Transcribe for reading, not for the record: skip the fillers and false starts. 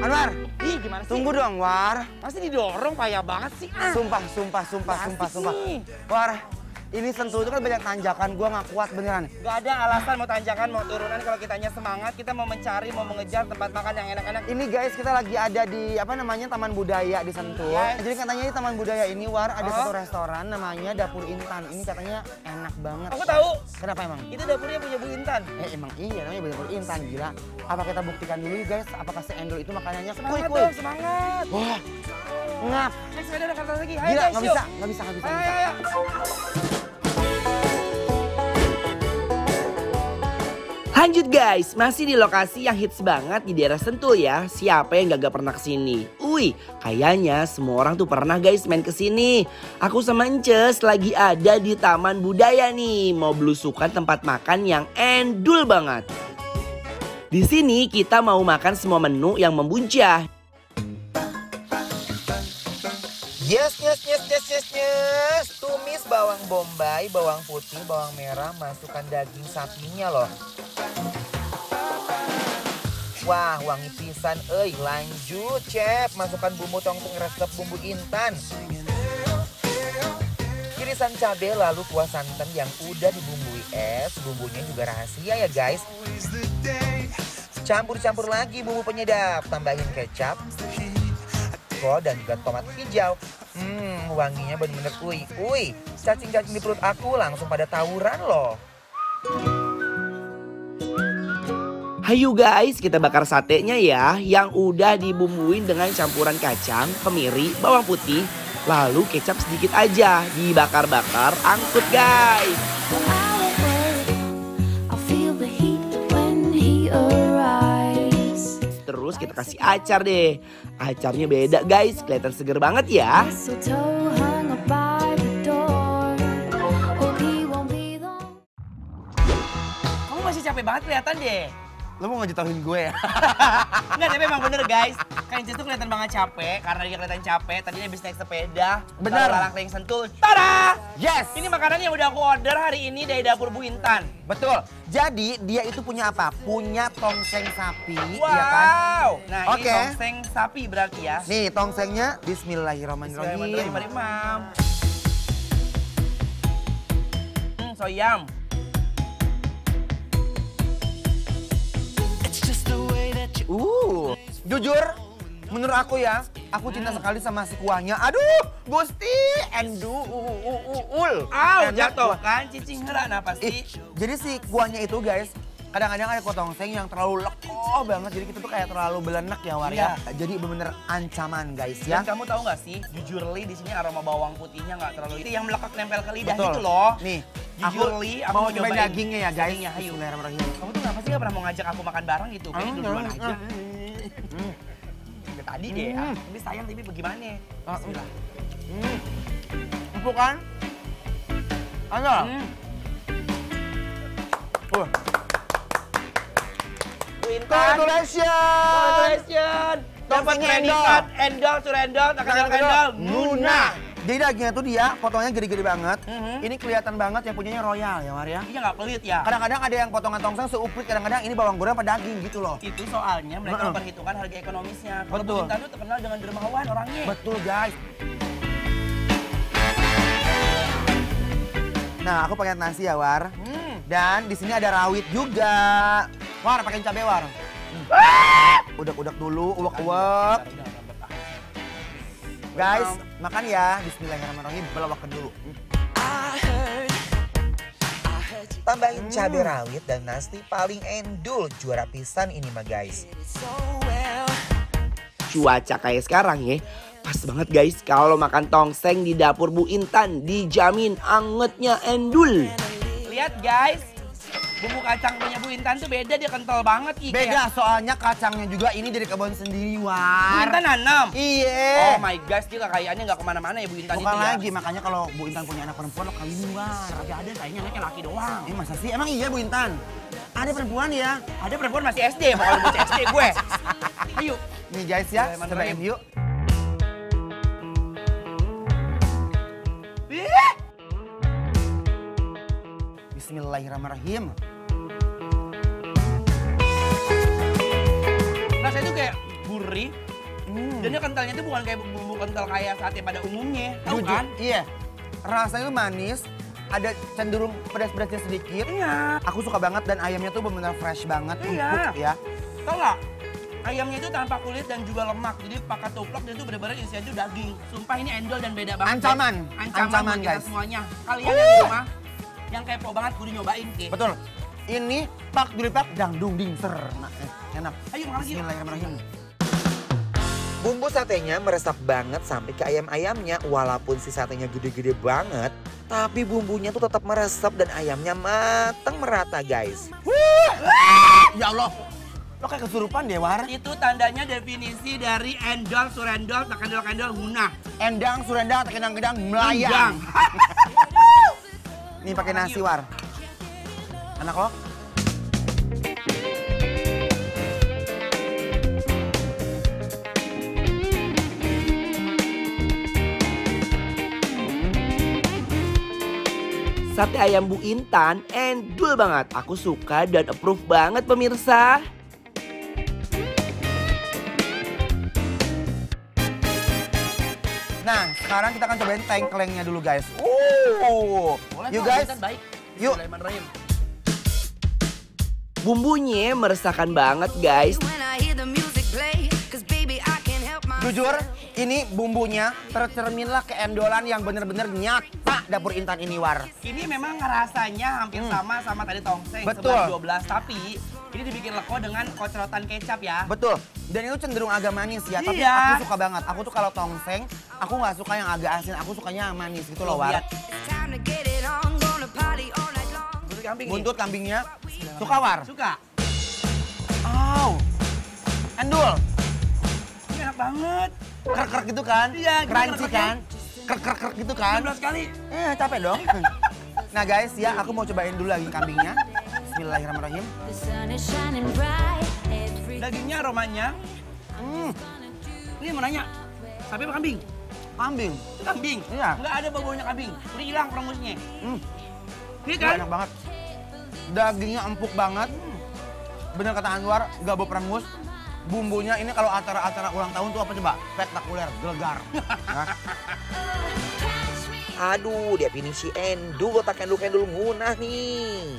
Anwar, Ih, gimana sih? tunggu dong, War. Masih didorong, payah banget sih. Sumpah. Asik nih. War, ini Sentul itu kan banyak tanjakan, gua nggak kuat beneran. Gak ada alasan mau tanjakan, mau turunan kalau kitanya semangat, kita mau mencari, mau mengejar tempat makan yang enak-enak. Ini guys, kita lagi ada di Taman Budaya di Sentul. Yes. Jadi katanya di Taman Budaya ini, War, ada satu restoran namanya Dapur Intan. Ini katanya enak banget. Aku tahu, Kenapa emang? itu dapurnya punya Bu Intan. Emang iya namanya Dapur Intan, gila. Apa kita buktikan dulu guys, apakah si Endul itu makanannya Semangat kuy. dong, semangat. Wah, ngap. Naik sepeda udah kata lagi. Ayo Gila, guys, nggak yuk. bisa. Ayo. Lanjut guys, masih di lokasi yang hits banget di daerah Sentul ya. Siapa yang gak pernah kesini? Wih, kayaknya semua orang tuh pernah guys main kesini. Aku sama Ences lagi ada di Taman Budaya nih, mau belusukan tempat makan yang endul banget. Di sini kita mau makan semua menu yang membuncah. Yes. Tumis bawang bombay, bawang putih, bawang merah, masukkan daging sapinya loh. Wah, wangi pisan, lanjut, chef. Masukkan bumbu tongseng resep bumbu Intan. Irisan cabai lalu kuah santan yang udah dibumbui es. Bumbunya juga rahasia ya guys. Campur lagi bumbu penyedap. Tambahin kecap, dan juga tomat hijau. Wanginya bener-bener uy. Cacing-cacing di perut aku langsung pada tawuran loh. Hayu guys, kita bakar satenya ya, yang udah dibumbuin dengan campuran kacang, kemiri, bawang putih, lalu kecap sedikit aja, dibakar-bakar, angkut guys. Terus kita kasih acar deh. Acarnya beda guys, kelihatan seger banget ya. Kamu masih capek banget kelihatan deh. Lo mau ngejatuhin gue ya? Enggak, tapi emang bener guys. Kan Ences tuh kelihatan banget capek, karena dia kelihatan capek. Tadinya habis naik sepeda. Bener. Lalang keliling Sentul. Tada! Yes! Ini makanan yang udah aku order hari ini dari dapur Bu Intan. Betul. Jadi dia itu punya apa? Punya tongseng sapi, Wow! ya kan? Nah, Oke. ini tongseng sapi berarti ya. Nih tongsengnya Bismillahirrahmanirrahim. Bismillahirrahmanirrahim. Soyam. Jujur, menurut aku ya, aku cinta sekali sama si kuahnya. Aduh, Gusti, endul. Au, Enak jatuh kuah. kan cicing hera nah pasti. Jadi si kuahnya itu guys, kadang-kadang ada kuah tongseng yang terlalu lekoh banget. Jadi kita tuh kayak terlalu belenak ya War ya. Jadi bener-bener ancaman guys ya. Dan kamu tahu nggak sih, jujurly di sini aroma bawang putihnya nggak terlalu itu yang melekat nempel ke lidah Betul. itu loh. Nih, Jujurly, aku mau mau cobain nyobain dagingnya ya guys. dagingnya, hayu. Bismillahirrahmanirrahim. Kamu tuh kenapa sih nggak pernah mau ngajak aku makan bareng gitu? Kayaknya duluan aja. Dari tadi deh, tapi sayang tapi bagaimana? Bismillah. Empuk kan? Ada? Bu Intan. Congratulations. Dapat Tongsengnya predikat endol, surendol, takendol, nguna. Jadi dagingnya tuh dia potongnya gede-gede banget. Ini kelihatan banget yang punyanya royal ya War ya. Iya nggak pelit ya? Kadang-kadang ada yang potongan tongseng seuprit, kadang-kadang ini bawang goreng apa daging gitu loh. Itu soalnya mereka memperhitungkan harga ekonomisnya. Kalau Bu Betul. Intan tuh terkenal dengan dermawan orangnya. Betul guys. Nah, aku pakai nasi ya War. Dan di sini ada rawit juga. War, pakai cabai War. Udak-udak dulu, uwak-uwak. Guys, makan ya. Bismillahirrahmanirrahim. Belawakan dulu. Tambahin cabai rawit dan nasi paling endul. Juara pisan ini mah guys. Cuaca kayak sekarang ya, pas banget guys kalau makan tongseng di dapur Bu Intan, dijamin angetnya endul. Lihat guys, bumbu kacang punya Bu Intan tuh beda, dia kental banget. Beda soalnya kacangnya juga ini dari kebun sendiri War. Bu Intan nanam? Iya. Oh my gosh, dia kayaknya nggak kemana-mana ya Bu Intan Bukan itu ya. lagi, makanya kalau Bu Intan punya anak perempuan lo kawinin War. Tapi ada kayaknya anaknya laki doang. Ini masa sih? Emang iya Bu Intan? Ada perempuan ya? Ada perempuan masih SD, mau kalau bocah SD gue. Ayo. Nih guys ya, cobain yuk. Bismillahirrahmanirrahim. Rasanya tuh kayak gurih, Dan ini kentalnya itu bukan kayak bumbu kental kayak sate pada umumnya, tahu Jujur, kan? iya. Rasanya tuh manis, ada cenderung pedas-pedasnya sedikit. Iya. Aku suka banget dan ayamnya tuh benar-benar fresh banget, Iya. empuk ya. Tau nggak? Ayamnya itu tanpa kulit dan juga lemak. Jadi pakai tuplok dan itu benar-benar isinya itu daging. Sumpah ini endol dan beda banget. Ancaman. guys. Ancaman, buat kita guys. semuanya. Kalian yang di rumah yang kepo banget kudu nyobain Ki. Betul. Ini pak duripak dangdung dingser. Nah, enak. Ayo makan lagi. Bismillahirrahmanirrahim. Bumbu satenya meresap banget sampai ke ayam-ayamnya. Walaupun si satenya gede-gede banget, tapi bumbunya tuh tetap meresap dan ayamnya mateng merata guys. Ya Allah. Lo kayak kesurupan deh, War. Itu tandanya definisi dari endol, surendol, takendol-kendol, hunah. Endang, surendang, kedang-kedang, Endang. melayang. Nih pakai nasi, War. Enak kok. Sate ayam Bu Intan endul banget. Aku suka dan approve banget pemirsa. Nah, sekarang kita akan cobain tengklengnya dulu, guys. Boleh, You Pak, guys, Intan baik. yuk. Bismillahirrahmanirrahim. Bumbunya meresahkan banget guys. Jujur, ini bumbunya tercerminlah keendolan yang bener-bener nyata dapur Intan ini, War. Ini memang rasanya hampir sama tadi tongseng, Betul. 11-12. Tapi ini dibikin leko dengan kocrotan kecap ya. Betul. Dan itu cenderung agak manis ya, tapi Iya. aku suka banget. Aku tuh kalau tongseng, aku nggak suka yang agak asin, aku sukanya yang manis gitu loh, War. Lihat. Buntut kambing nih. Buntut kambingnya, suka, War? Suka. Aw, endul. Ini enak banget. Krek-krek gitu kan? Iya, gimana Crunchy krek-kreknya? kan? Krek-krek gitu kan? 19 kali. Capek dong. Nah guys, ya aku mau cobain dulu lagi kambingnya. Bismillahirrahmanirrahim. Dagingnya, aromanya. Ini mau nanya, sapi apa kambing? Kambing. Kambing. Iya. Nggak ada bau-baunya kambing. Udah hilang perengusnya. Iya Itu kan? enak banget. Dagingnya empuk banget. Bener kata Anwar, gak bau perengus. Bumbunya ini kalau acara-acara ulang tahun tuh apa coba? Spektakuler, gelegar. Nah, Aduh, definisi endul, otak endul-endul ngunah nih.